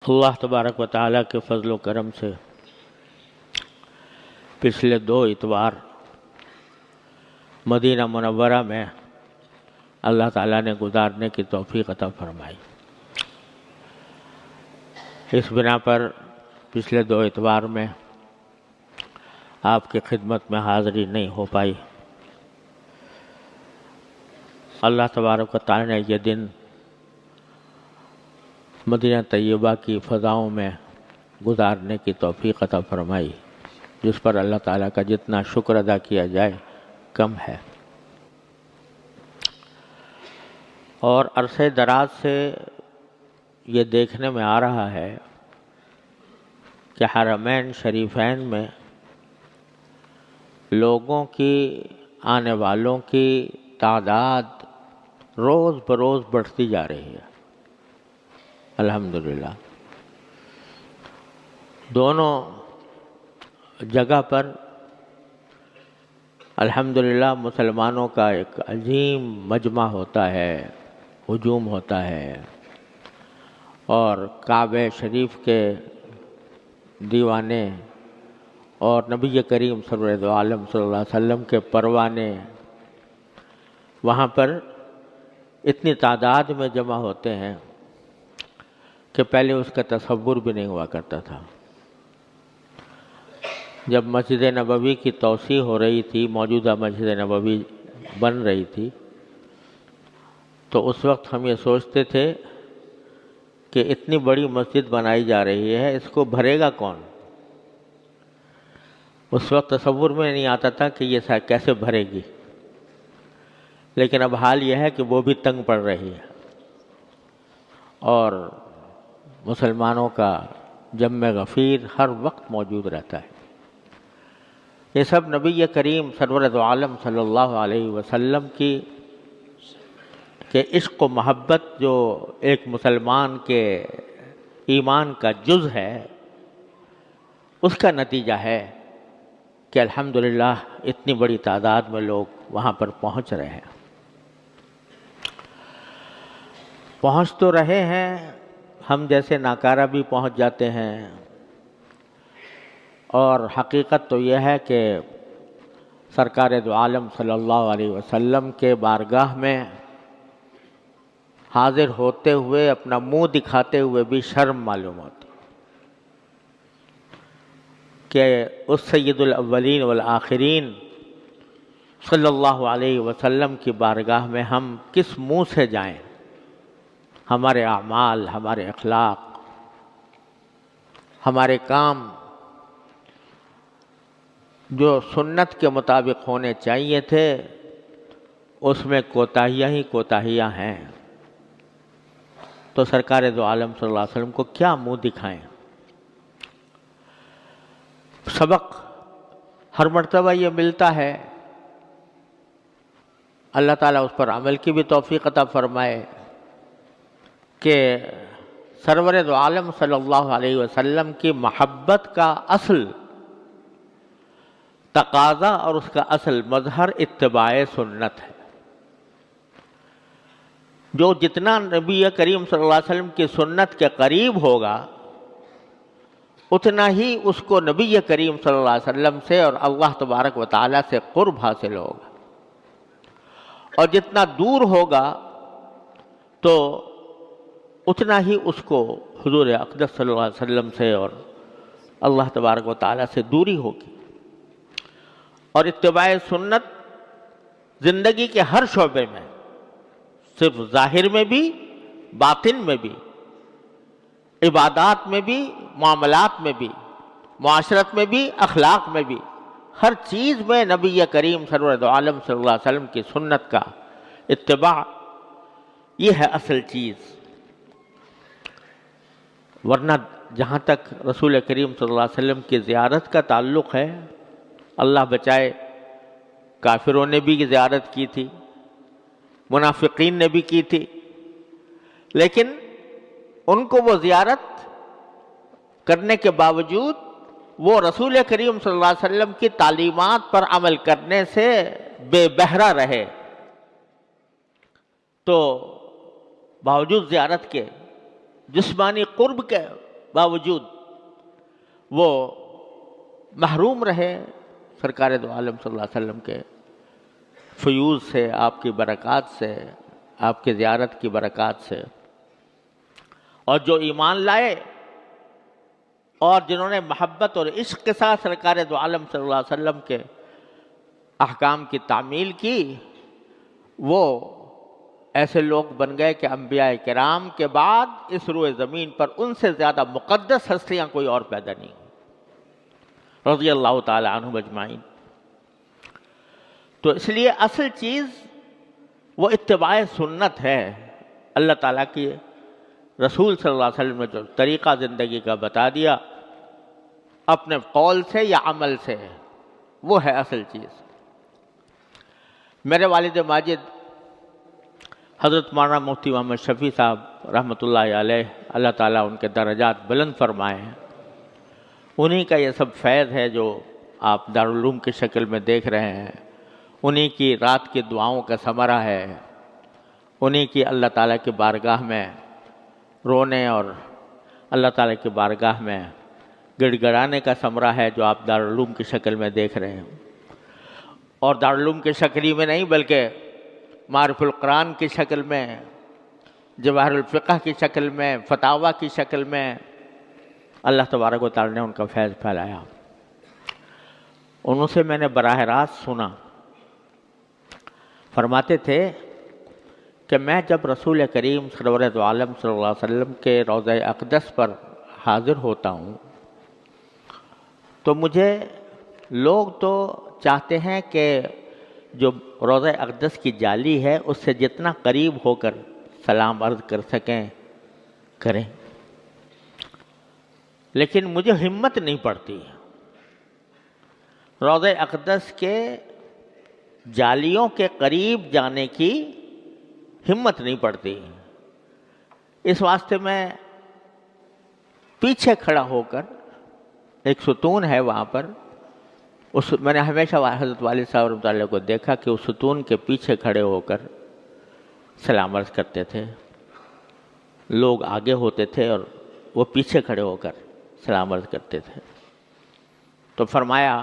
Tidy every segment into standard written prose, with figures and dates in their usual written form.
اللہ تبارک و تعالیٰ کے فضل و کرم سے پچھلے 2 اتوار مدینہ منورہ میں اللہ تعالیٰ نے گزارنے کی توفیق عطا فرمائی۔ اس بنا پر پچھلے 2 اتوار میں آپ کی خدمت میں حاضری نہیں ہو پائی۔ اللہ تبارک و تعالیٰ نے یہ دن مدینہ طیبہ کی فضاؤں میں گزارنے کی توفیق عطا فرمائی، جس پر اللہ تعالیٰ کا جتنا شکر ادا کیا جائے کم ہے۔ اور عرصے دراز سے یہ دیکھنے میں آ رہا ہے کہ حرمین شریفین میں لوگوں کی، آنے والوں کی تعداد روز بروز بڑھتی جا رہی ہے۔ الحمدللہ دونوں جگہ پر الحمدللہ مسلمانوں کا ایک عظیم مجمع ہوتا ہے، ہجوم ہوتا ہے، اور کعبہ شریف کے دیوانے اور نبی کریم صلی اللہ علیہ وسلم کے پروانے وہاں پر اتنی تعداد میں جمع ہوتے ہیں کہ پہلے اس کا تصور بھی نہیں ہوا کرتا تھا۔ جب مسجد نبوی کی توسیع ہو رہی تھی، موجودہ مسجد نبوی بن رہی تھی، تو اس وقت ہم یہ سوچتے تھے کہ اتنی بڑی مسجد بنائی جا رہی ہے، اس کو بھرے گا کون؟ اس وقت تصور میں نہیں آتا تھا کہ یہ کیسے بھرے گی، لیکن اب حال یہ ہے کہ وہ بھی تنگ پڑ رہی ہے، اور مسلمانوں کا جمع غفیر ہر وقت موجود رہتا ہے۔ یہ سب نبی کریم سرور دو عالم صلی اللہ علیہ وسلم کی کہ عشق و محبت جو ایک مسلمان کے ایمان کا جز ہے، اس کا نتیجہ ہے کہ الحمدللہ اتنی بڑی تعداد میں لوگ وہاں پر پہنچ رہے ہیں۔ پہنچ تو رہے ہیں، ہم جیسے ناکارہ بھی پہنچ جاتے ہیں، اور حقیقت تو یہ ہے کہ سرکار دو عالم صلی اللہ علیہ وسلم کے بارگاہ میں حاضر ہوتے ہوئے اپنا منہ دکھاتے ہوئے بھی شرم معلوم ہوتی کہ اس سید الاولین والآخرین صلی اللہ علیہ وسلم کی بارگاہ میں ہم کس منہ سے جائیں؟ ہمارے اعمال، ہمارے اخلاق، ہمارے کام جو سنت کے مطابق ہونے چاہیے تھے، اس میں کوتاہیاں ہی کوتاہیاں ہیں، تو سرکار دو عالم صلی اللہ علیہ وسلم کو کیا منہ دکھائیں؟ سبق ہر مرتبہ یہ ملتا ہے، اللہ تعالیٰ اس پر عمل کی بھی توفیق عطا فرمائے کہ سرور دو عالم صلی اللہ علیہ وسلم کی محبت کا اصل تقاضا اور اس کا اصل مظہر اتباع سنت ہے۔ جو جتنا نبی کریم صلی اللہ علیہ وسلم کی سنت کے قریب ہوگا، اتنا ہی اس کو نبی کریم صلی اللہ علیہ وسلم سے اور اللہ تبارک و تعالیٰ سے قرب حاصل ہوگا، اور جتنا دور ہوگا تو اتنا ہی اس کو حضور اقدس صلی اللہ علیہ وسلم سے اور اللہ تبارک و تعالیٰ سے دوری ہوگی۔ اور اتباع سنت زندگی کے ہر شعبے میں، صرف ظاہر میں بھی، باطن میں بھی، عبادات میں بھی، معاملات میں بھی، معاشرت میں بھی، اخلاق میں بھی، ہر چیز میں نبی کریم سرور دو عالم صلی اللہ علیہ وسلم کی سنت کا اتباع، یہ ہے اصل چیز۔ ورنہ جہاں تک رسول کریم صلی اللہ علیہ وسلم کی زیارت کا تعلق ہے، اللہ بچائے کافروں نے بھی زیارت کی تھی، منافقین نے بھی کی تھی، لیکن ان کو وہ زیارت کرنے کے باوجود وہ رسول کریم صلی اللہ علیہ وسلم کی تعلیمات پر عمل کرنے سے بے بہرہ رہے، تو باوجود زیارت کے جسمانی قرب کے باوجود وہ محروم رہے سرکار دو عالم صلی اللہ علیہ وسلم کے فیوز سے، آپ کی برکات سے، آپ کی زیارت کی برکات سے، اور جو ایمان لائے اور جنہوں نے محبت اور عشق کے ساتھ سرکار دو عالم صلی اللہ علیہ وسلم کے احکام کی تعمیل کی، وہ ایسے لوگ بن گئے کہ انبیاء کرام کے بعد اس روئے زمین پر ان سے زیادہ مقدس ہستیاں کوئی اور پیدا نہیں، رضی اللہ تعالی عنہم اجمعین۔ تو اس لیے اصل چیز وہ اتباع سنت ہے۔ اللہ تعالیٰ کی رسول صلی اللہ علیہ وسلم نے جو طریقہ زندگی کا بتا دیا اپنے قول سے یا عمل سے، وہ ہے اصل چیز۔ میرے والد ماجد حضرت مولانا مفتی محمد شفیع صاحب رحمۃ اللہ علیہ، اللہ تعالیٰ ان کے درجات بلند فرمائے ہیں، انہی کا یہ سب فیض ہے جو آپ دارالعلوم کی شکل میں دیکھ رہے ہیں، انہی کی رات کی دعاؤں کا ثمرہ ہے، انہی کی اللہ تعالیٰ کی بارگاہ میں رونے اور اللہ تعالیٰ کی بارگاہ میں گڑ گڑانے کا ثمرہ ہے جو آپ دارالعلوم کی شکل میں دیکھ رہے ہیں، اور دارالعلوم کی شکل میں نہیں بلکہ معارف القرآن کی شکل میں، جواہر الفقہ کی شکل میں، فتاویٰ کی شکل میں اللہ تبارک و تعالیٰ نے ان کا فیض پھیلایا۔ انہوں سے میں نے براہ راست سنا، فرماتے تھے کہ میں جب رسول کریم سرور دو عالم صلی اللہ علیہ وسلم کے روضہ اقدس پر حاضر ہوتا ہوں تو مجھے لوگ تو چاہتے ہیں کہ جو روضہ اقدس کی جالی ہے اس سے جتنا قریب ہو کر سلام عرض کر سکیں کریں، لیکن مجھے ہمت نہیں پڑتی، روضہ اقدس کے جالیوں کے قریب جانے کی ہمت نہیں پڑتی۔ اس واسطے میں پیچھے کھڑا ہو کر، ایک ستون ہے وہاں پر، میں نے ہمیشہ حضرت والد صاحب رحمۃ اللہ کو دیکھا کہ اس ستون کے پیچھے کھڑے ہو کر سلام عرض کرتے تھے، لوگ آگے ہوتے تھے اور وہ پیچھے کھڑے ہو کر سلام عرض کرتے تھے۔ تو فرمایا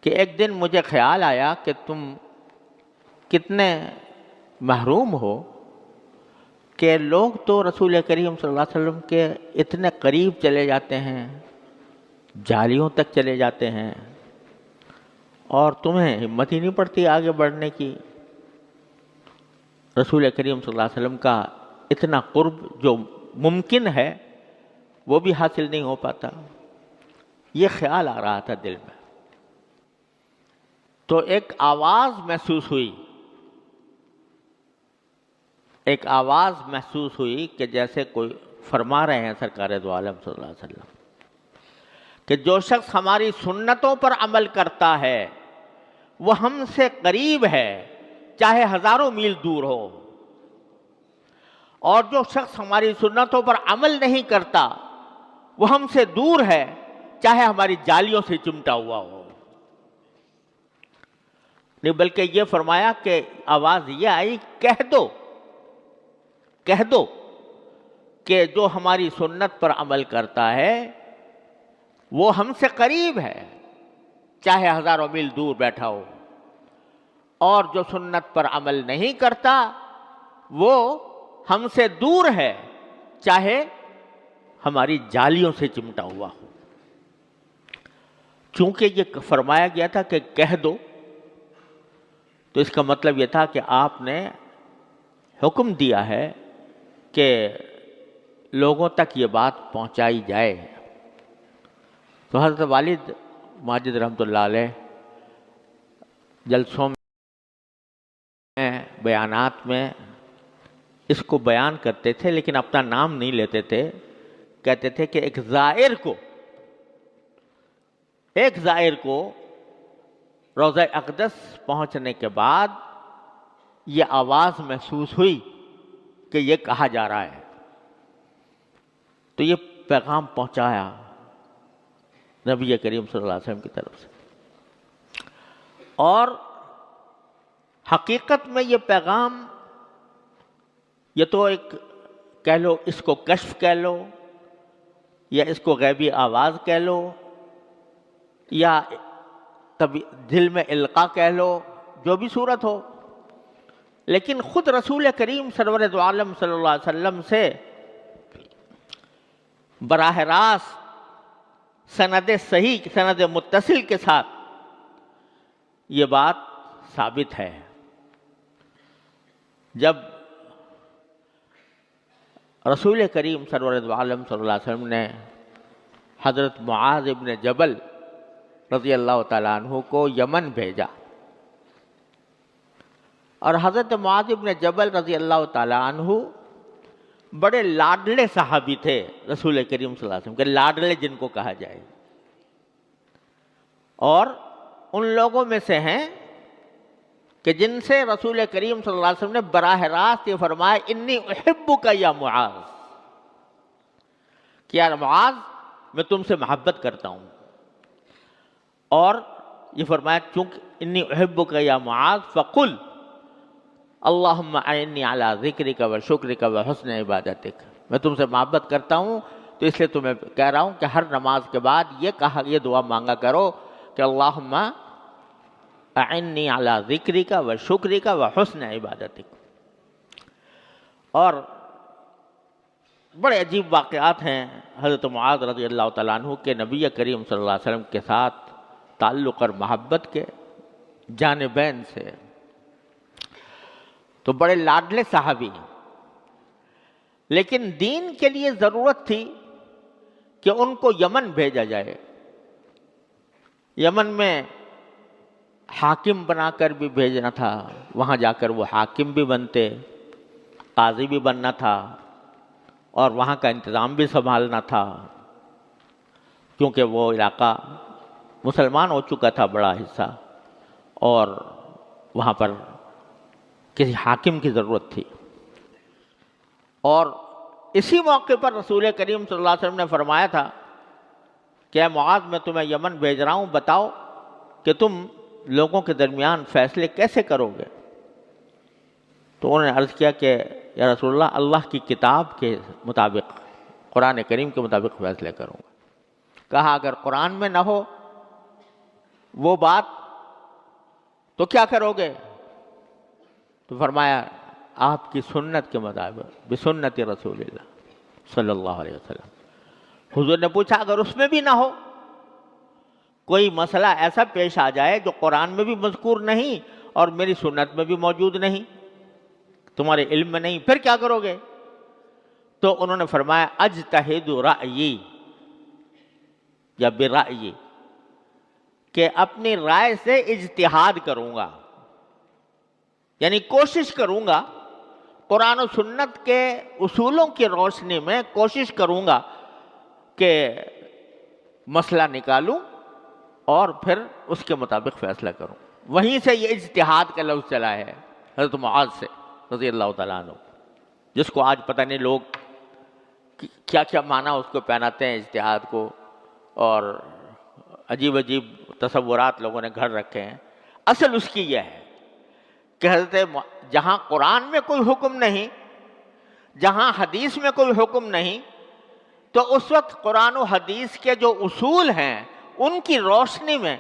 کہ ایک دن مجھے خیال آیا کہ تم کتنے محروم ہو کہ لوگ تو رسول کریم صلی اللہ علیہ وسلم کے اتنے قریب چلے جاتے ہیں، جالیوں تک چلے جاتے ہیں، اور تمہیں ہمت ہی نہیں پڑتی آگے بڑھنے کی، رسول کریم صلی اللہ علیہ وسلم کا اتنا قرب جو ممکن ہے وہ بھی حاصل نہیں ہو پاتا۔ یہ خیال آ رہا تھا دل میں، تو ایک آواز محسوس ہوئی، ایک آواز محسوس ہوئی کہ جیسے کوئی فرما رہے ہیں سرکار دو عالم صلی اللہ علیہ وسلم کہ جو شخص ہماری سنتوں پر عمل کرتا ہے وہ ہم سے قریب ہے چاہے ہزاروں میل دور ہو، اور جو شخص ہماری سنتوں پر عمل نہیں کرتا وہ ہم سے دور ہے چاہے ہماری جالیوں سے چمٹا ہوا ہو۔ نہیں بلکہ یہ فرمایا کہ آواز یہ آئی، کہہ دو کہ جو ہماری سنت پر عمل کرتا ہے وہ ہم سے قریب ہے چاہے ہزاروں میل دور بیٹھا ہو، اور جو سنت پر عمل نہیں کرتا وہ ہم سے دور ہے چاہے ہماری جالیوں سے چمٹا ہوا ہو۔ چونکہ یہ فرمایا گیا تھا کہ کہہ دو، تو اس کا مطلب یہ تھا کہ آپ نے حکم دیا ہے کہ لوگوں تک یہ بات پہنچائی جائے۔ تو حضرت والد ماجد رحمۃ اللہ علیہ جلسوں میں، بیانات میں اس کو بیان کرتے تھے، لیکن اپنا نام نہیں لیتے تھے، کہتے تھے کہ ایک زائر کو روضہ اقدس پہنچنے کے بعد یہ آواز محسوس ہوئی کہ یہ کہا جا رہا ہے، تو یہ پیغام پہنچایا نبی کریم صلی اللہ علیہ وسلم کی طرف سے، اور حقیقت میں یہ پیغام، یہ تو ایک کہہ لو، اس کو کشف کہہ لو یا اس کو غیبی آواز کہہ لو یا کبھی دل میں القاء کہہ لو، جو بھی صورت ہو، لیکن خود رسول کریم سرور دو عالم صلی اللہ علیہ وسلم سے براہ راست سند صحیح، سند متصل کے ساتھ یہ بات ثابت ہے۔ جب رسول کریم سرور دو عالم صلی اللہ علیہ وسلم نے حضرت معاذ ابن جبل رضی اللہ تعالیٰ عنہ کو یمن بھیجا، اور حضرت معاذ ابن جبل رضی اللہ تعالیٰ عنہ بڑے لاڈلے صحابی تھے رسول کریم صلی اللہ علیہ وسلم کے، لاڈلے جن کو کہا جائے، اور ان لوگوں میں سے ہیں کہ جن سے رسول کریم صلی اللہ علیہ وسلم نے براہ راست یہ فرمایا انی احبک یا معاذ، کہ یا معاذ میں تم سے محبت کرتا ہوں، اور یہ فرمایا چونکہ انی احبک یا معاذ فقل اللہم اعنی علی ذکرک و شکرک و حسن عبادتک، میں تم سے محبت کرتا ہوں تو اس لیے تمہیں کہہ رہا ہوں کہ ہر نماز کے بعد یہ دعا مانگا کرو کہ اللہم اعنی علی ذکرک و شکرک و حسن عبادتک۔ اور بڑے عجیب واقعات ہیں حضرت معاذ رضی اللہ تعالیٰ عنہ کے نبی کریم صلی اللہ علیہ وسلم کے ساتھ تعلق اور محبت کے جانبین سے، تو بڑے لاڈلے صحابی ہیں، لیکن دین کے لیے ضرورت تھی کہ ان کو یمن بھیجا جائے۔ یمن میں حاکم بنا کر بھی بھیجنا تھا، وہاں جا کر وہ حاکم بھی بنتے، قاضی بھی بننا تھا، اور وہاں کا انتظام بھی سنبھالنا تھا، کیونکہ وہ علاقہ مسلمان ہو چکا تھا بڑا حصہ، اور وہاں پر کسی حاکم کی ضرورت تھی۔ اور اسی موقع پر رسول کریم صلی اللہ علیہ وسلم نے فرمایا تھا کہ اے معاذ میں تمہیں یمن بھیج رہا ہوں، بتاؤ کہ تم لوگوں کے درمیان فیصلے کیسے کرو گے؟ تو انہوں نے عرض کیا کہ یا رسول اللہ، اللہ کی کتاب کے مطابق، قرآن کریم کے مطابق فیصلے کروں گا۔ کہا اگر قرآن میں نہ ہو وہ بات تو کیا کرو گے؟ تو فرمایا آپ کی سنت کے مطابق، بسنت رسول اللہ صلی اللہ علیہ وسلم۔ حضور نے پوچھا اگر اس میں بھی نہ ہو، کوئی مسئلہ ایسا پیش آ جائے جو قرآن میں بھی مذکور نہیں اور میری سنت میں بھی موجود نہیں، تمہارے علم میں نہیں، پھر کیا کرو گے؟ تو انہوں نے فرمایا اجتہد رأیی یا برأیی، کہ اپنی رائے سے اجتہاد کروں گا، یعنی کوشش کروں گا، قرآن و سنت کے اصولوں کی روشنی میں کوشش کروں گا کہ مسئلہ نکالوں اور پھر اس کے مطابق فیصلہ کروں۔ وہیں سے یہ اجتہاد کا لفظ چلا ہے حضرت معاذ سے رضی اللہ تعالیٰ عنہ، جس کو آج پتہ نہیں لوگ کیا کیا معنی اس کو پہناتے ہیں اجتہاد کو، اور عجیب عجیب تصورات لوگوں نے گھر رکھے ہیں۔ اصل اس کی یہ ہے کہ حضرت جہاں قرآن میں کوئی حکم نہیں، جہاں حدیث میں کوئی حکم نہیں، تو اس وقت قرآن و حدیث کے جو اصول ہیں ان کی روشنی میں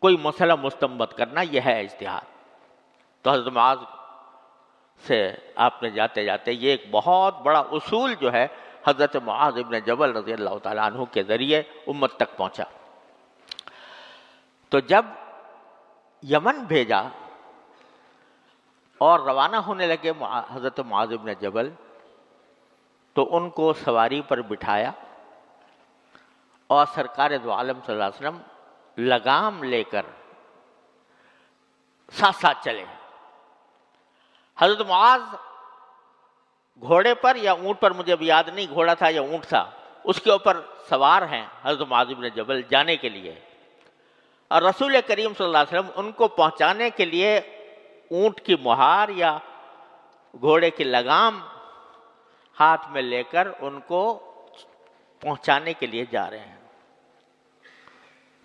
کوئی مسئلہ مستنبط کرنا، یہ ہے اجتہاد۔ تو حضرت معاذ سے آپ نے جاتے جاتے یہ ایک بہت بڑا اصول جو ہے حضرت معاذ ابن جبل رضی اللہ تعالیٰ عنہ کے ذریعے امت تک پہنچا۔ تو جب یمن بھیجا اور روانہ ہونے لگے حضرت معاذ ابن جبل، تو ان کو سواری پر بٹھایا اور سرکار دو عالم صلی اللہ علیہ وسلم لگام لے کر ساتھ ساتھ چلے۔ حضرت معاذ گھوڑے پر یا اونٹ پر، مجھے اب یاد نہیں گھوڑا تھا یا اونٹ تھا، اس کے اوپر سوار ہیں حضرت معاذ ابن جبل جانے کے لیے، اور رسول کریم صلی اللہ علیہ وسلم ان کو پہنچانے کے لیے اونٹ کی مہار یا گھوڑے کی لگام ہاتھ میں لے کر ان کو پہنچانے کے لیے جا رہے ہیں۔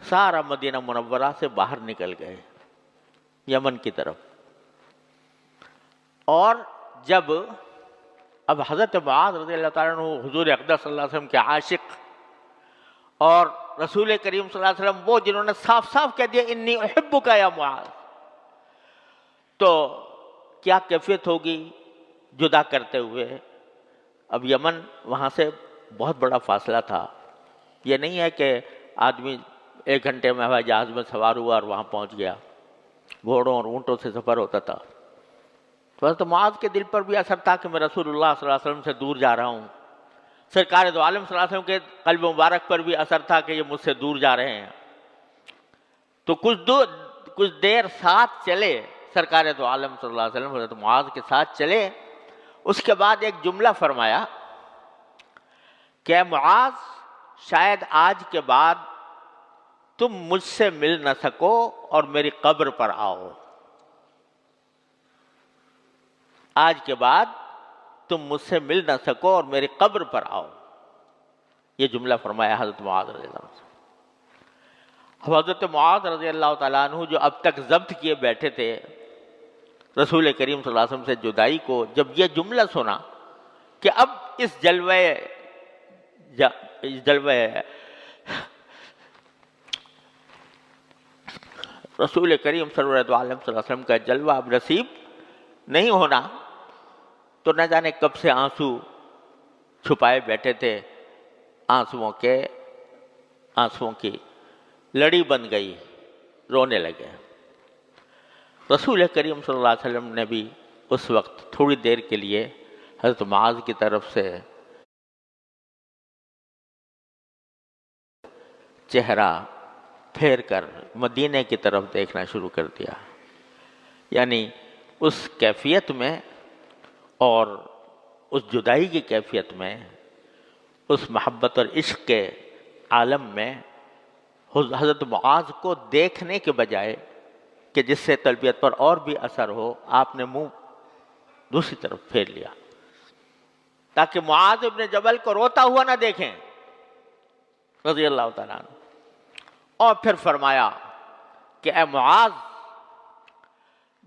سارا مدینہ منورہ سے باہر نکل گئے یمن کی طرف، اور جب اب حضرت معاذ رضی اللہ تعالیٰ عنہ حضور اقدس صلی اللہ علیہ وسلم کے عاشق اور رسول کریم صلی اللہ علیہ وسلم وہ جنہوں نے صاف صاف کہہ دیا انی احبک یا معاذ، تو کیا کیفیت ہوگی جدا کرتے ہوئے۔ اب یمن وہاں سے بہت بڑا فاصلہ تھا، یہ نہیں ہے کہ آدمی 1 گھنٹے میں ہوائی جہاز میں سوار ہوا اور وہاں پہنچ گیا، گھوڑوں اور اونٹوں سے سفر ہوتا تھا۔ تو حضرت معاذ کے دل پر بھی اثر تھا کہ میں رسول اللہ صلی اللہ علیہ وسلم سے دور جا رہا ہوں، سرکار دو عالم صلی اللہ علیہ وسلم کے قلب مبارک پر بھی اثر تھا کہ یہ مجھ سے دور جا رہے ہیں۔ تو کچھ دیر ساتھ چلے سرکار دو عالم صلی اللہ علیہ وسلم حضرت معاذ کے ساتھ چلے، اس کے بعد ایک جملہ فرمایا کہ اے معاذ شاید آج کے بعد تم مجھ سے مل نہ سکو اور میری قبر پر آؤ، آج کے بعد تم مجھ سے مل نہ سکو اور میری قبر پر آؤ، یہ جملہ فرمایا حضرت معاذ رضی اللہ عنہ۔ حضرت معاذ رضی اللہ تعالیٰ عنہ جو اب تک ضبط کیے بیٹھے تھے رسول کریم صلی اللہ علیہ وسلم سے جدائی کو، جب یہ جملہ سنا کہ اب اس جلوے رسول کریم صلی اللہ علیہ وسلم کا جلوہ اب نصیب نہیں ہونا، تو نہ جانے کب سے آنسو چھپائے بیٹھے تھے، آنسوؤں کی لڑی بن گئی، رونے لگے۔ رسول کریم صلی اللہ علیہ وسلم نے بھی اس وقت تھوڑی دیر کے لیے حضرت معاذ کی طرف سے چہرہ پھیر کر مدینے کی طرف دیکھنا شروع کر دیا، یعنی اس کیفیت میں اور اس جدائی کی کیفیت میں، اس محبت اور عشق کے عالم میں حضرت معاذ کو دیکھنے کے بجائے کہ جس سے تربیت پر اور بھی اثر ہو، آپ نے منہ دوسری طرف پھیر لیا تاکہ معاذ ابن جبل کو روتا ہوا نہ دیکھیں رضی اللہ تعالیٰ عنہ، اور پھر فرمایا کہ اے معاذ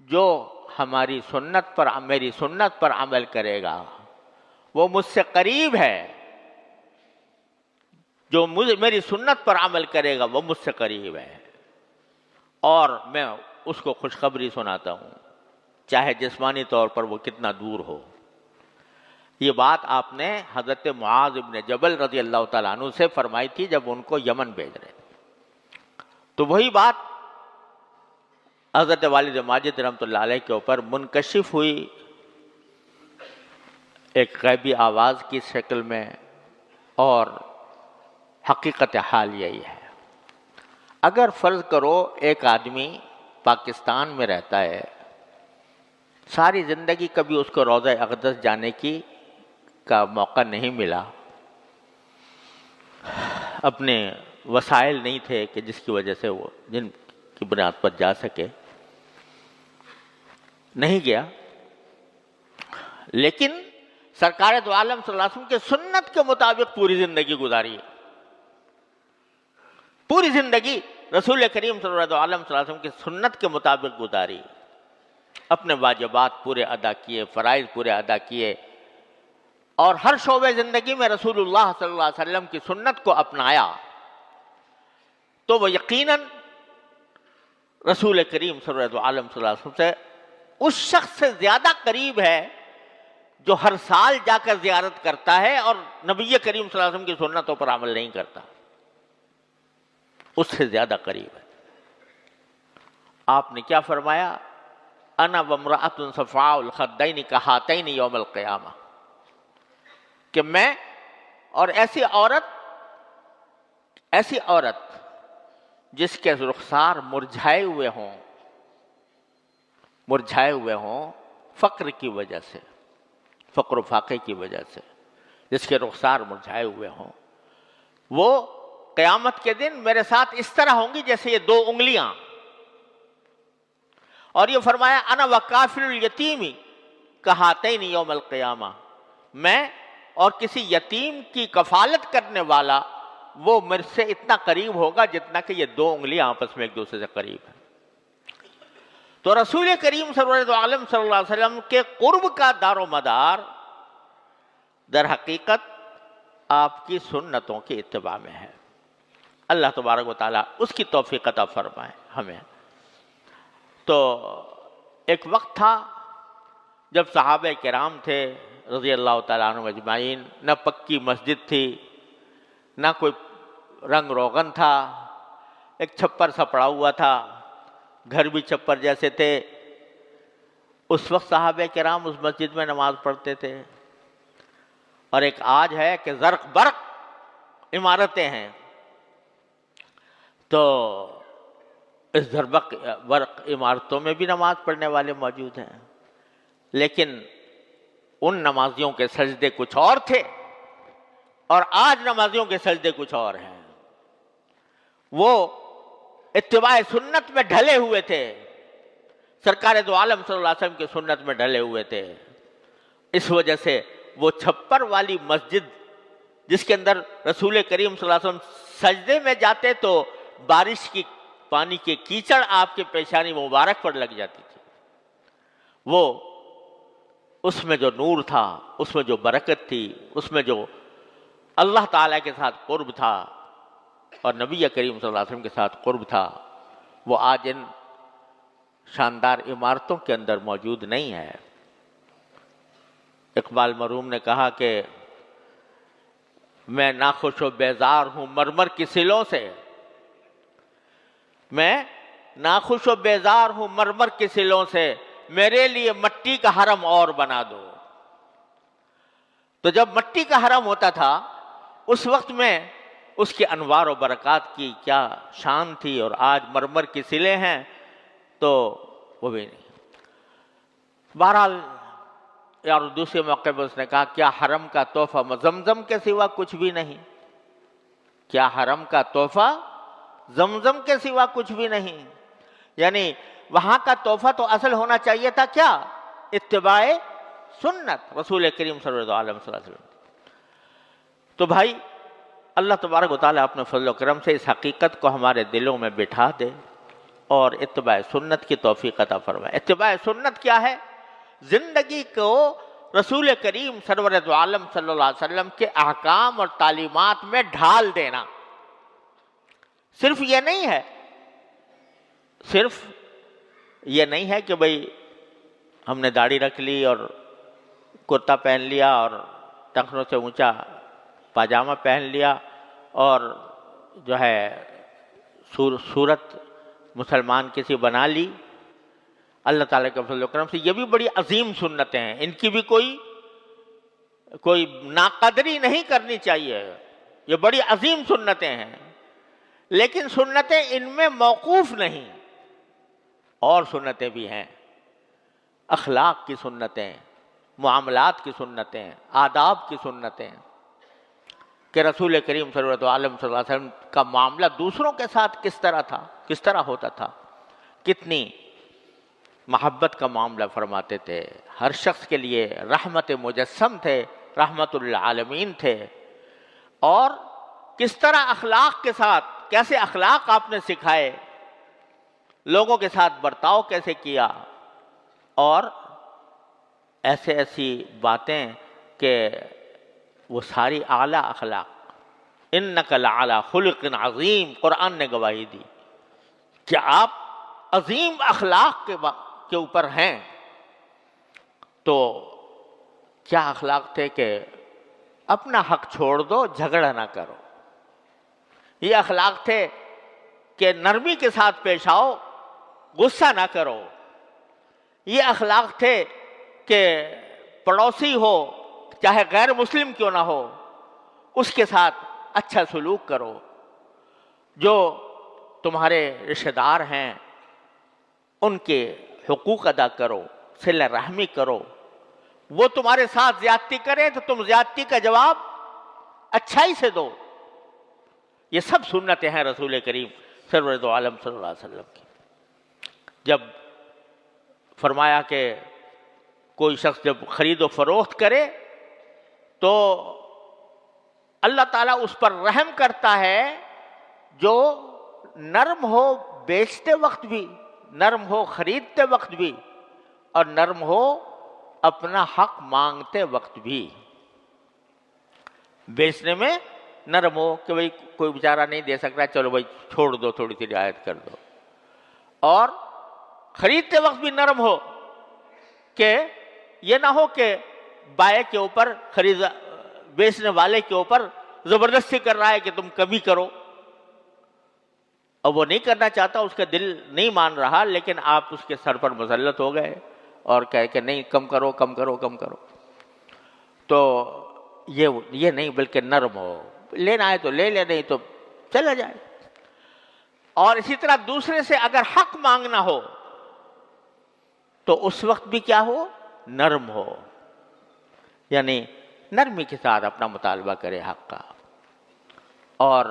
جو ہماری سنت پر میری سنت پر عمل کرے گا وہ مجھ سے قریب ہے، جو میری سنت پر عمل کرے گا وہ مجھ سے قریب ہے، اور میں اس کو خوشخبری سناتا ہوں چاہے جسمانی طور پر وہ کتنا دور ہو۔ یہ بات آپ نے حضرت معاذ ابن جبل رضی اللہ تعالیٰ عنہ سے فرمائی تھی جب ان کو یمن بھیج رہے تھے۔ تو وہی بات حضرت والد ماجد رحمۃ اللہ علیہ کے اوپر منکشف ہوئی ایک غیبی آواز کی شکل میں، اور حقیقت حال یہی ہے۔ اگر فرض کرو ایک آدمی پاکستان میں رہتا ہے، ساری زندگی کبھی اس کو روضہ اقدس جانے کا موقع نہیں ملا، اپنے وسائل نہیں تھے کہ جس کی وجہ سے وہ جن کی بنیاد پر جا سکے، نہیں گیا، لیکن سرکار دو عالم صلی اللہ علیہ وسلم کے سنت کے مطابق پوری زندگی گزاری ہے، پوری زندگی رسول کریم صلی اللہ علیہ وسلم کی سنت کے مطابق گزاری، اپنے واجبات پورے ادا کیے، فرائض پورے ادا کیے، اور ہر شعبے زندگی میں رسول اللہ صلی اللہ علیہ وسلم کی سنت کو اپنایا، تو وہ یقیناً رسول کریم صلی اللہ علیہ وسلم سے اس شخص سے زیادہ قریب ہے جو ہر سال جا کر زیارت کرتا ہے اور نبی کریم صلی اللہ علیہ وسلم کی سنتوں پر عمل نہیں کرتا، اس سے زیادہ قریب ہے۔ آپ نے کیا فرمایا؟ انا وامرأۃ صفاء الخدین کہاتین یوم القیامہ، کہ میں اور ایسی عورت جس کے رخسار مرجھائے ہوئے ہوں فقر کی وجہ سے، فقر و فاقے کی وجہ سے، جس کے رخسار مرجھائے ہوئے ہوں، وہ قیامت کے دن میرے ساتھ اس طرح ہوں گی جیسے یہ 2 انگلیاں۔ اور یہ فرمایا انا وکافل الیتیم کہاتین یوم القیامہ، میں اور کسی یتیم کی کفالت کرنے والا وہ میرے سے اتنا قریب ہوگا جتنا کہ یہ 2 انگلیاں آپس میں ایک دوسرے سے قریب ہیں۔ تو رسول کریم صلی اللہ علیہ وسلم کے قرب کا دار و مدار در حقیقت آپ کی سنتوں کی اتباع میں ہے۔ اللہ تبارک و تعالیٰ اس کی توفیق عطا فرمائے ہمیں۔ تو ایک وقت تھا جب صحابہ کرام تھے رضی اللہ تعالیٰ عنہ اجمعین، نہ پکی مسجد تھی، نہ کوئی رنگ روغن تھا، ایک چھپر سا پڑا ہوا تھا، گھر بھی چھپر جیسے تھے۔ اس وقت صحابہ کرام اس مسجد میں نماز پڑھتے تھے، اور ایک آج ہے کہ زرق برق عمارتیں ہیں، تو اس زرق برق عمارتوں میں بھی نماز پڑھنے والے موجود ہیں، لیکن ان نمازیوں کے سجدے کچھ اور تھے اور آج نمازیوں کے سجدے کچھ اور ہیں۔ وہ اتباع سنت میں ڈھلے ہوئے تھے، سرکار دو عالم صلی اللہ علیہ وسلم کی سنت میں ڈھلے ہوئے تھے۔ اس وجہ سے وہ چھپر والی مسجد جس کے اندر رسول کریم صلی اللہ علیہ وسلم سجدے میں جاتے تو بارش کی پانی کے کیچڑ آپ کے پیشانی مبارک پر لگ جاتی تھی، وہ اس میں جو نور تھا، اس میں جو برکت تھی، اس میں جو اللہ تعالیٰ کے ساتھ قرب تھا اور نبی کریم صلی اللہ علیہ وسلم کے ساتھ قرب تھا، وہ آج ان شاندار عمارتوں کے اندر موجود نہیں ہے۔ اقبال مرحوم نے کہا کہ میں ناخوش و بیزار ہوں مرمر کی سلوں سے، میں ناخوش و بیزار ہوں مرمر کی سلوں سے، میرے لیے مٹی کا حرم اور بنا دو۔ تو جب مٹی کا حرم ہوتا تھا اس وقت میں اس کے انوار و برکات کی کیا شان تھی، اور آج مرمر کی سلیں ہیں تو وہ بھی نہیں۔ بہرحال اور دوسرے موقع پر اس نے کہا کیا حرم کا تحفہ زمزم کے سوا کچھ بھی نہیں، کیا حرم کا تحفہ زمزم کے سوا کچھ بھی نہیں، یعنی وہاں کا تحفہ تو اصل ہونا چاہیے تھا کیا؟ اتباع سنت رسول کریم صلی اللہ علیہ وسلم۔ تو بھائی اللہ تبارک و تعالیٰ اپنے فضل و کرم سے اس حقیقت کو ہمارے دلوں میں بٹھا دے اور اتباع سنت کی توفیق عطا فرمائے۔ اتباع سنت کیا ہے؟ زندگی کو رسول کریم سرور دو عالم صلی اللہ علیہ وسلم کے احکام اور تعلیمات میں ڈھال دینا۔ صرف یہ نہیں ہے، صرف یہ نہیں ہے کہ بھئی ہم نے داڑھی رکھ لی اور کرتا پہن لیا اور ٹخنوں سے اونچا پاجامہ پہن لیا اور جو ہے صورت مسلمان کسی بنا لی۔ اللہ تعالیٰ کے فضل و کرم سے یہ بھی بڑی عظیم سنتیں ہیں، ان کی بھی کوئی ناقدری نہیں کرنی چاہیے، یہ بڑی عظیم سنتیں ہیں، لیکن سنتیں ان میں موقوف نہیں، اور سنتیں بھی ہیں، اخلاق کی سنتیں، معاملات کی سنتیں، آداب کی سنتیں، کہ رسول کریم صلی اللہ علیہ وسلم کا معاملہ دوسروں کے ساتھ کس طرح تھا، کس طرح ہوتا تھا، کتنی محبت کا معاملہ فرماتے تھے، ہر شخص کے لیے رحمت مجسم تھے، رحمت للعالمین تھے، اور کس طرح اخلاق کے ساتھ، کیسے اخلاق آپ نے سکھائے، لوگوں کے ساتھ برتاؤ کیسے کیا، اور ایسی باتیں کہ وہ ساری اعلیٰ اخلاق۔ انک لعلی خلق عظیم، قرآن نے گواہی دی کہ آپ عظیم اخلاق کے اوپر ہیں۔ تو کیا اخلاق تھے کہ اپنا حق چھوڑ دو، جھگڑا نہ کرو۔ یہ اخلاق تھے کہ نرمی کے ساتھ پیش آؤ، غصہ نہ کرو۔ یہ اخلاق تھے کہ پڑوسی ہو چاہے غیر مسلم کیوں نہ ہو، اس کے ساتھ اچھا سلوک کرو، جو تمہارے رشتہ دار ہیں ان کے حقوق ادا کرو، صلہ رحمی کرو، وہ تمہارے ساتھ زیادتی کرے تو تم زیادتی کا جواب اچھائی سے دو۔ یہ سب سنتیں ہیں رسول کریم سرور دو عالم صلی اللہ علیہ وسلم کی۔ جب فرمایا کہ کوئی شخص جب خرید و فروخت کرے تو اللہ تعالیٰ اس پر رحم کرتا ہے جو نرم ہو بیچتے وقت بھی، نرم ہو خریدتے وقت بھی، اور نرم ہو اپنا حق مانگتے وقت بھی۔ بیچنے میں نرم ہو کہ بھئی کوئی بیچارہ نہیں دے سک رہا، چلو بھائی چھوڑ دو، تھوڑی سی رعایت کر دو، اور خریدتے وقت بھی نرم ہو کہ یہ نہ ہو کہ بائع کے اوپر، بیچنے والے کے اوپر زبردستی کر رہا ہے کہ تم کمی کرو، اور وہ نہیں کرنا چاہتا، اس کا دل نہیں مان رہا، لیکن آپ اس کے سر پر مسلط ہو گئے اور کہے کہ نہیں کم کرو کم کرو کم کرو. تو یہ نہیں، بلکہ نرم ہو، لینا ہے تو لے لے، نہیں تو چلا جائے. اور اسی طرح دوسرے سے اگر حق مانگنا ہو تو اس وقت بھی کیا ہو؟ نرم ہو، یعنی نرمی کے ساتھ اپنا مطالبہ کرے حق کا. اور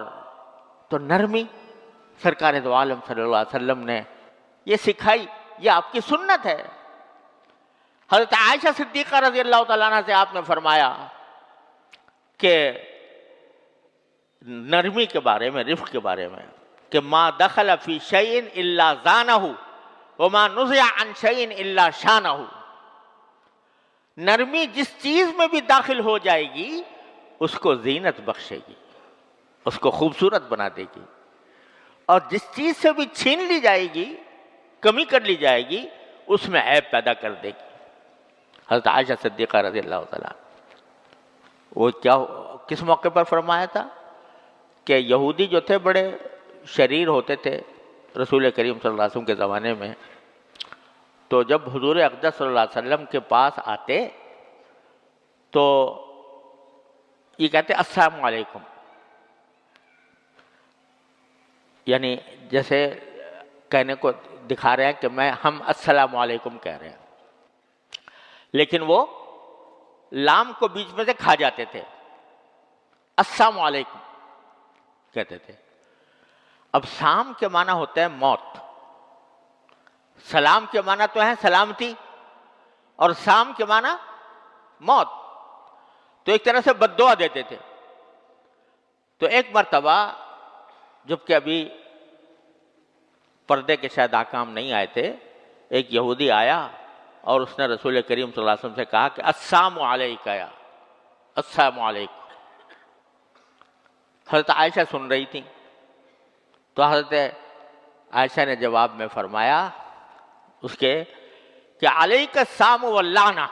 تو نرمی سرکار دو عالم صلی اللہ علیہ وسلم نے یہ سکھائی، یہ آپ کی سنت ہے. حضرت عائشہ صدیقہ رضی اللہ تعالیٰ عنہ سے آپ نے فرمایا کہ نرمی کے بارے میں، رفق کے بارے میں، کہ ما دخل فی شیء الا زانہ وما نزع عن شیء الا شانہ. نرمی جس چیز میں بھی داخل ہو جائے گی اس کو زینت بخشے گی، اس کو خوبصورت بنا دے گی، اور جس چیز سے بھی چھین لی جائے گی، کمی کر لی جائے گی، اس میں عیب پیدا کر دے گی. حضرت عائشہ صدیقہ رضی اللہ تعالیٰ، وہ کس موقع پر فرمایا تھا کہ یہودی جو تھے بڑے شریر ہوتے تھے رسول کریم صلی اللہ علیہ وسلم کے زمانے میں. تو جب حضور اقدس صلی اللہ علیہ وسلم کے پاس آتے تو یہ کہتے السلام علیکم، یعنی جیسے کہنے کو دکھا رہے ہیں کہ ہم السلام علیکم کہہ رہے ہیں، لیکن وہ لام کو بیچ میں سے کھا جاتے تھے، السلام علیکم کہتے تھے. اب سام کے معنی ہوتا ہے موت، سلام کے معنی تو ہے سلامتی، اور سام کے معنی موت. تو ایک طرح سے بد دعا دیتے تھے. تو ایک مرتبہ جبکہ ابھی پردے کے شاید احکام نہیں آئے تھے، ایک یہودی آیا اور اس نے رسول کریم صلی اللہ علیہ وسلم سے کہا کہ السلام علیکہ، یا السلام علیکم. حضرت عائشہ سن رہی تھی، تو حضرت عائشہ نے جواب میں فرمایا اس کے کہ علیک السلام واللعنہ،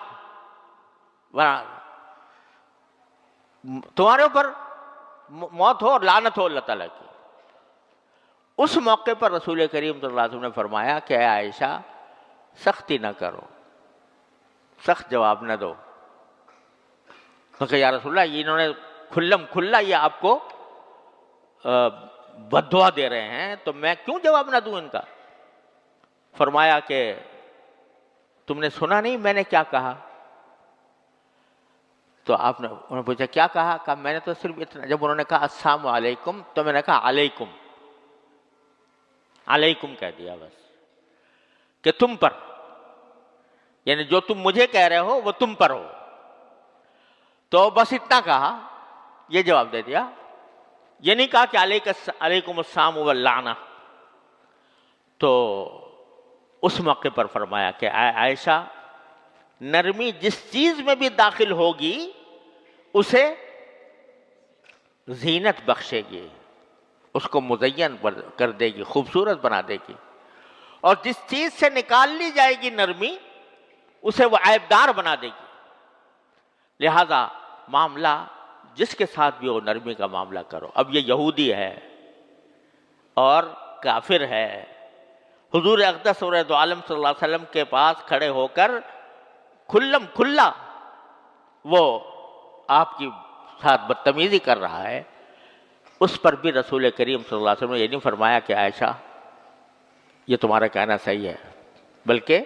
تمہارے اوپر موت ہو اور لعنت ہو اللہ تعالیٰ کی. اس موقع پر رسول کریم صلی اللہ علیہ وسلم نے فرمایا کہ اے عائشہ سختی نہ کرو، سخت جواب نہ دو. کہ یا رسول اللہ، یہ انہوں نے کھلم کھلا یہ آپ کو بد دعا دے رہے ہیں، تو میں کیوں جواب نہ دوں ان کا؟ فرمایا کہ تم نے سنا نہیں میں نے کیا کہا؟ تو انہوں نے پوچھا کیا کہا؟ کہا میں نے تو صرف اتنا، جب انہوں نے کہا السلام علیکم تو میں نے کہا علیکم، علیکم کہہ دیا بس، کہ تم پر، یعنی جو تم مجھے کہہ رہے ہو وہ تم پر ہو. تو بس اتنا کہا، یہ جواب دے دیا. یہ نہیں کہا کہ علیکم السلام واللعنہ. تو اس موقع پر فرمایا کہ عائشہ، نرمی جس چیز میں بھی داخل ہوگی اسے زینت بخشے گی، اس کو مزین کر دے گی، خوبصورت بنا دے گی. اور جس چیز سے نکال لی جائے گی نرمی، اسے وہ عیبدار بنا دے گی. لہذا معاملہ جس کے ساتھ بھی ہو نرمی کا معاملہ کرو. اب یہ یہودی ہے اور کافر ہے، حضور اقدس اور دو عالم صلی اللہ علیہ وسلم کے پاس کھڑے ہو کر کھلم کھلا وہ آپ کی ساتھ بدتمیزی کر رہا ہے. اس پر بھی رسول کریم صلی اللہ علیہ وسلم نے یہ نہیں فرمایا کہ عائشہ یہ تمہارا کہنا صحیح ہے، بلکہ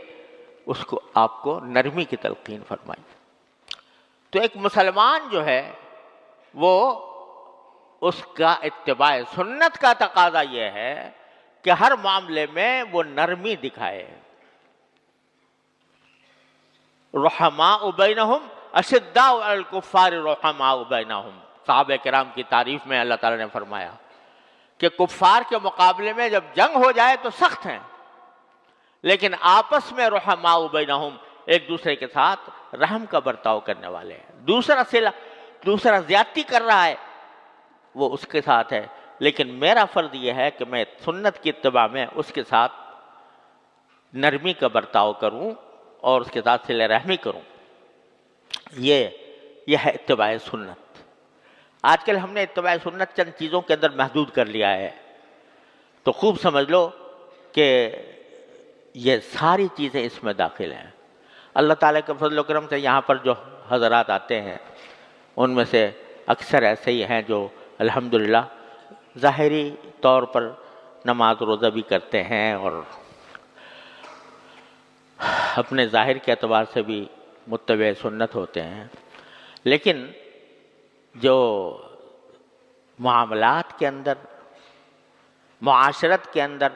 اس کو آپ کو نرمی کی تلقین فرمائی. تو ایک مسلمان جو ہے وہ اس کا اتباع سنت کا تقاضا یہ ہے کہ ہر معاملے میں وہ نرمی دکھائے. رحماء بینہم اشداء علی الکفار رحماء بینہم. صحابہ کرام کی تعریف میں اللہ تعالیٰ نے فرمایا کہ کفار کے مقابلے میں جب جنگ ہو جائے تو سخت ہیں، لیکن آپس میں رحماء بینہم، ایک دوسرے کے ساتھ رحم کا برتاؤ کرنے والے ہیں. دوسرا صلہ دوسرا زیادتی کر رہا ہے وہ اس کے ساتھ ہے، لیکن میرا فرض یہ ہے کہ میں سنت کی اتباع میں اس کے ساتھ نرمی کا برتاؤ کروں اور اس کے ساتھ صلہ رحمی کروں۔ یہ ہے اتباع سنت۔ آج کل ہم نے اتباع سنت چند چیزوں کے اندر محدود کر لیا ہے، تو خوب سمجھ لو کہ یہ ساری چیزیں اس میں داخل ہیں۔ اللہ تعالیٰ کے فضل و کرم سے یہاں پر جو حضرات آتے ہیں ان میں سے اکثر ایسے ہی ہیں جو الحمدللہ ظاہری طور پر نماز روزہ بھی کرتے ہیں اور اپنے ظاہر کے اعتبار سے بھی متبع سنت ہوتے ہیں، لیکن جو معاملات کے اندر، معاشرت کے اندر،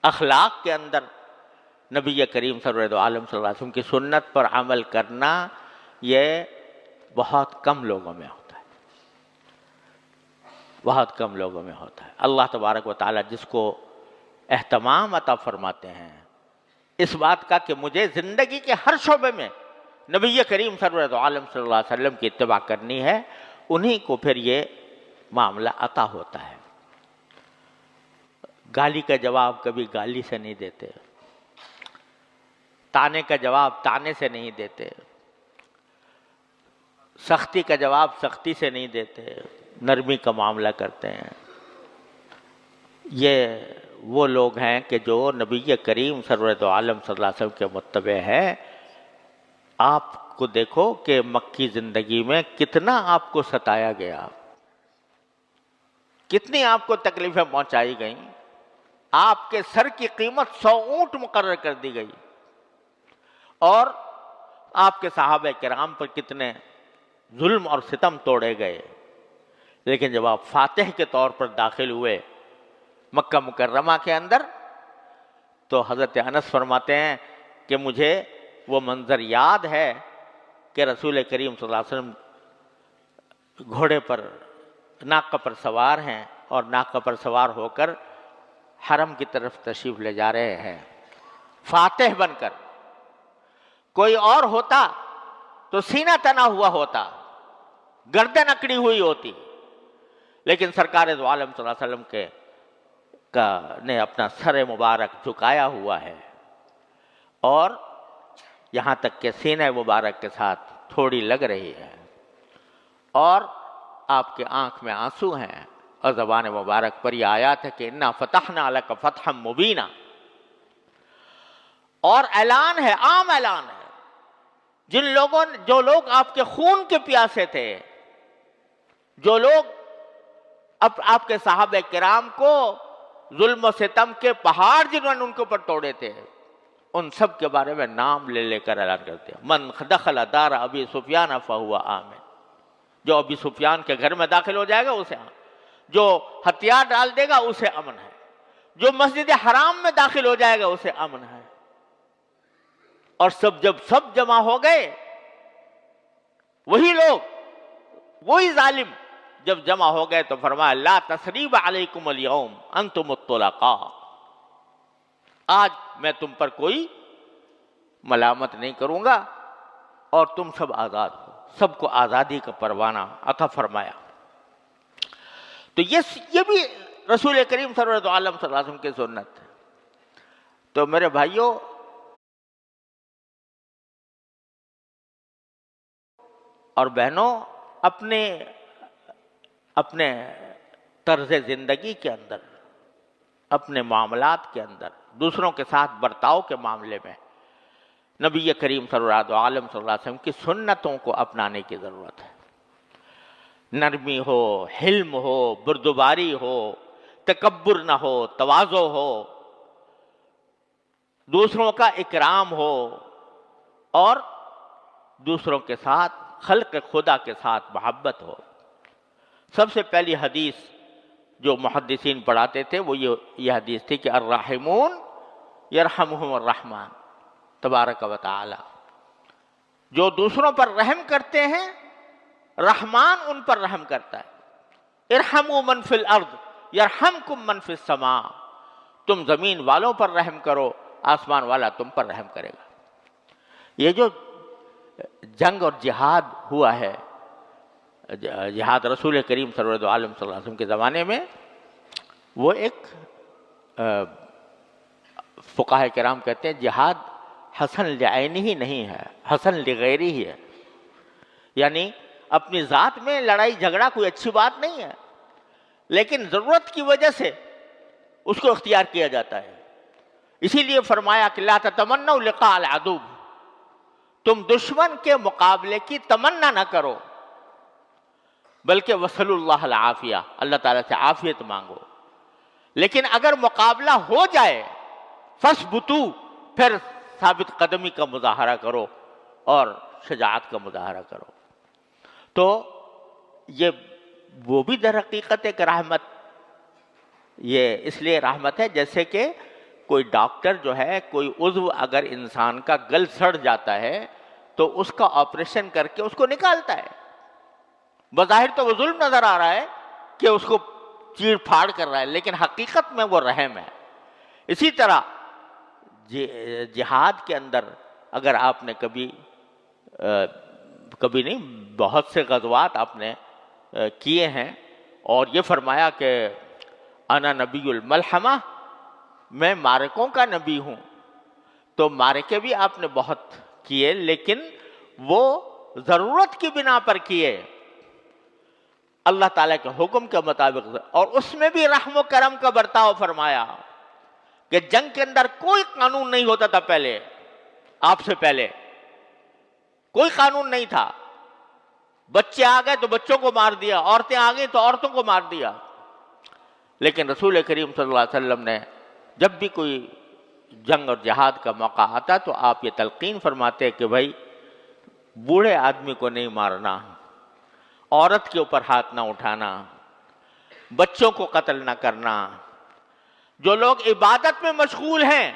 اخلاق کے اندر نبی کریم سرور عالم صلی اللہ علیہ وسلم کی سنت پر عمل کرنا یہ بہت کم لوگوں میں ہوتا ہے، بہت کم لوگوں میں ہوتا ہے۔ اللہ تبارک و تعالیٰ جس کو اہتمام عطا فرماتے ہیں اس بات کا کہ مجھے زندگی کے ہر شعبے میں نبی کریم سرور عالم صلی اللہ علیہ وسلم کی اتباع کرنی ہے، انہی کو پھر یہ معاملہ عطا ہوتا ہے۔ گالی کا جواب کبھی گالی سے نہیں دیتے، تانے کا جواب تانے سے نہیں دیتے، سختی کا جواب سختی سے نہیں دیتے، نرمی کا معاملہ کرتے ہیں۔ یہ وہ لوگ ہیں کہ جو نبی کریم سرور عالم صلی اللہ علیہ وسلم کے متبع ہیں۔ آپ کو دیکھو کہ مکی زندگی میں کتنا آپ کو ستایا گیا، کتنی آپ کو تکلیفیں پہنچائی گئیں، آپ کے سر کی قیمت 100 اونٹ مقرر کر دی گئی، اور آپ کے صحابہ کرام پر کتنے ظلم اور ستم توڑے گئے، لیکن جب آپ فاتح کے طور پر داخل ہوئے مکہ مکرمہ کے اندر تو حضرت انس فرماتے ہیں کہ مجھے وہ منظر یاد ہے کہ رسول کریم صلی اللہ علیہ وسلم گھوڑے پر ناقہ پر سوار ہیں اور ناقہ پر سوار ہو کر حرم کی طرف تشریف لے جا رہے ہیں فاتح بن کر۔ کوئی اور ہوتا تو سینہ تنا ہوا ہوتا، گردن اکڑی ہوئی ہوتی، لیکن سرکار دو عالم صلی اللہ علیہ وسلم نے اپنا سر مبارک جھکایا ہوا ہے، اور یہاں تک کہ سینہ مبارک کے ساتھ تھوڑی لگ رہی ہے، اور آپ کے آنکھ میں آنسو ہیں، اور زبان مبارک پر یہ آیات ہے کہ انا فتحنا لک فتحا مبینا، اور اعلان ہے، عام اعلان ہے، جو لوگ آپ کے خون کے پیاسے تھے، جو لوگ آپ کے صحابہ کرام کو ظلم و ستم کے پہاڑ جنہوں نے ان کے اوپر توڑے تھے، ان سب کے بارے میں نام لے لے کر اعلان کرتے ہیں، من دخل دار ابی سفیان فہو آمن، جو ابی سفیان کے گھر میں داخل ہو جائے گا اسے امن، جو ہتھیار ڈال دے گا اسے امن ہے، جو مسجد حرام میں داخل ہو جائے گا اسے امن ہے۔ اور جب سب جمع ہو گئے، وہی لوگ، وہی ظالم جب جمع ہو گئے تو فرمایا لا تثریب علیکم اليوم انتم الطلقاء، آج میں تم پر کوئی ملامت نہیں کروں گا اور تم سب آزاد ہو، سب کو آزادی کا پروانہ عطا فرمایا۔ تو یہ بھی رسول کریم صلی اللہ علیہ وسلم کی سنت ہے۔ تو میرے بھائیوں، اور بہنوں، اپنے طرز زندگی کے اندر، اپنے معاملات کے اندر، دوسروں کے ساتھ برتاؤ کے معاملے میں نبی کریم صلی اللہ علیہ وسلم کی سنتوں کو اپنانے کی ضرورت ہے۔ نرمی ہو، حلم ہو، بردباری ہو، تکبر نہ ہو، تواضع ہو، دوسروں کا اکرام ہو، اور دوسروں کے ساتھ، خلق خدا کے ساتھ محبت ہو۔ سب سے پہلی حدیث جو محدثین پڑھاتے تھے وہ یہ حدیث تھی کہ الراحمون یرحمہم الرحمن تبارک و تعالی، جو دوسروں پر رحم کرتے ہیں رحمان ان پر رحم کرتا ہے۔ ارحموا من فی الارض یرحمکم من فی السماء، تم زمین والوں پر رحم کرو، آسمان والا تم پر رحم کرے گا۔ یہ جو جنگ اور جہاد ہوا ہے جہاد رسول کریم صلی اللہ علیہ وسلم کے زمانے میں وہ ایک فقہاء کرام کہتے ہیں جہاد حسن لعینہ ہی نہیں ہے، حسن لغیرہ ہی ہے، یعنی اپنی ذات میں لڑائی جھگڑا کوئی اچھی بات نہیں ہے، لیکن ضرورت کی وجہ سے اس کو اختیار کیا جاتا ہے۔ اسی لیے فرمایا کہ لا تتمنوا لقاء العدو، تم دشمن کے مقابلے کی تمنا نہ کرو، بلکہ وصلوا اللہ العافیہ، اللہ تعالیٰ سے عافیت مانگو۔ لیکن اگر مقابلہ ہو جائے فاثبتوا، پھر ثابت قدمی کا مظاہرہ کرو اور شجاعت کا مظاہرہ کرو۔ تو یہ وہ بھی در حقیقت ایک رحمت، یہ اس لیے رحمت ہے جیسے کہ کوئی ڈاکٹر جو ہے کوئی عضو اگر انسان کا گل سڑ جاتا ہے تو اس کا آپریشن کر کے اس کو نکالتا ہے، بظاہر تو وہ ظلم نظر آ رہا ہے کہ اس کو چیر پھاڑ کر رہا ہے، لیکن حقیقت میں وہ رحم ہے۔ اسی طرح جہاد کے اندر اگر آپ نے کبھی نہیں بہت سے غزوات آپ نے کیے ہیں، اور یہ فرمایا کہ انا نبی الملحمہ، میں معرکوں کا نبی ہوں، تو معرکے بھی آپ نے بہت کیے لیکن وہ ضرورت کی بنا پر کیے، اللہ تعالیٰ کے حکم کے مطابق، اور اس میں بھی رحم و کرم کا برتاؤ فرمایا کہ جنگ کے اندر کوئی قانون نہیں ہوتا تھا، پہلے آپ سے پہلے کوئی قانون نہیں تھا، بچے آ گئے تو بچوں کو مار دیا، عورتیں آ گئی تو عورتوں کو مار دیا، لیکن رسول کریم صلی اللہ علیہ وسلم نے جب بھی کوئی جنگ اور جہاد کا موقع آتا تو آپ یہ تلقین فرماتے کہ بھائی بوڑھے آدمی کو نہیں مارنا، عورت کے اوپر ہاتھ نہ اٹھانا، بچوں کو قتل نہ کرنا، جو لوگ عبادت میں مشغول ہیں،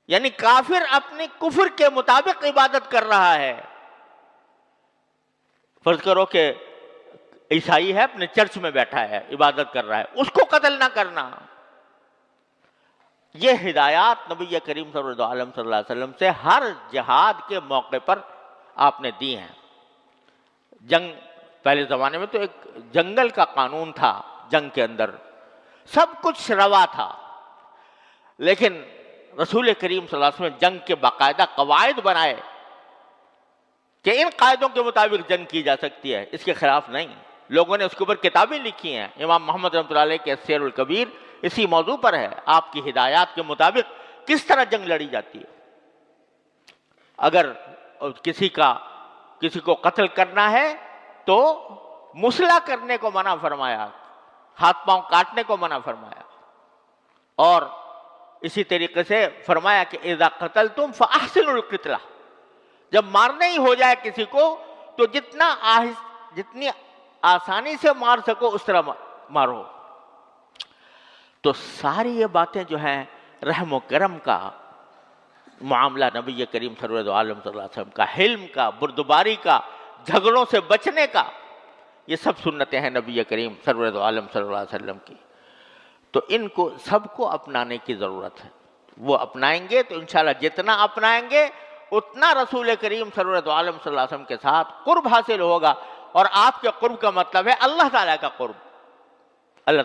یعنی کافر اپنی کفر کے مطابق عبادت کر رہا ہے، فرض کرو کہ عیسائی ہے اپنے چرچ میں بیٹھا ہے عبادت کر رہا ہے، اس کو قتل نہ کرنا۔ یہ ہدایات نبی کریم صلی اللہ علیہ وسلم سے ہر جہاد کے موقع پر آپ نے دی ہیں۔ جنگ پہلے زمانے میں تو ایک جنگل کا قانون تھا، جنگ کے اندر سب کچھ روا تھا، لیکن رسول کریم صلی اللہ علیہ وسلم نے جنگ کے باقاعدہ قواعد بنائے کہ ان قاعدوں کے مطابق جنگ کی جا سکتی ہے، اس کے خلاف نہیں۔ لوگوں نے اس کے اوپر کتابیں لکھی ہیں، امام محمد رحمۃ اللہ علیہ کے سیر الکبیر اسی موضوع پر ہے، آپ کی ہدایات کے مطابق کس طرح جنگ لڑی جاتی ہے۔ اگر کسی کو قتل کرنا ہے تو مسلح کرنے کو منع فرمایا، ہاتھ پاؤں کاٹنے کو منع فرمایا، اور اسی طریقے سے فرمایا کہ اذا قتلتم فاحسنوا القتلہ، جب مارنا ہی ہو جائے کسی کو تو جتنی آسانی سے مار سکو اس طرح مارو۔ تو ساری یہ باتیں جو ہیں رحم و کرم کا معاملہ، نبی کریم صلی اللہ علیہ وسلم کا حلم کا، بردباری کا، جھگڑوں سے بچنے کا، یہ سب سنتیں ہیں نبی کریم صلی اللہ علیہ وسلم کی۔ تو ان کو سب کو اپنانے کی ضرورت ہے، وہ اپنائیں گے تو انشاءاللہ جتنا اپنائیں گے اتنا رسول کریم صلی اللہ علیہ وسلم کے ساتھ قرب حاصل ہوگا، اور آپ کے قرب کا مطلب ہے اللہ تعالیٰ کا قرب۔ اللہ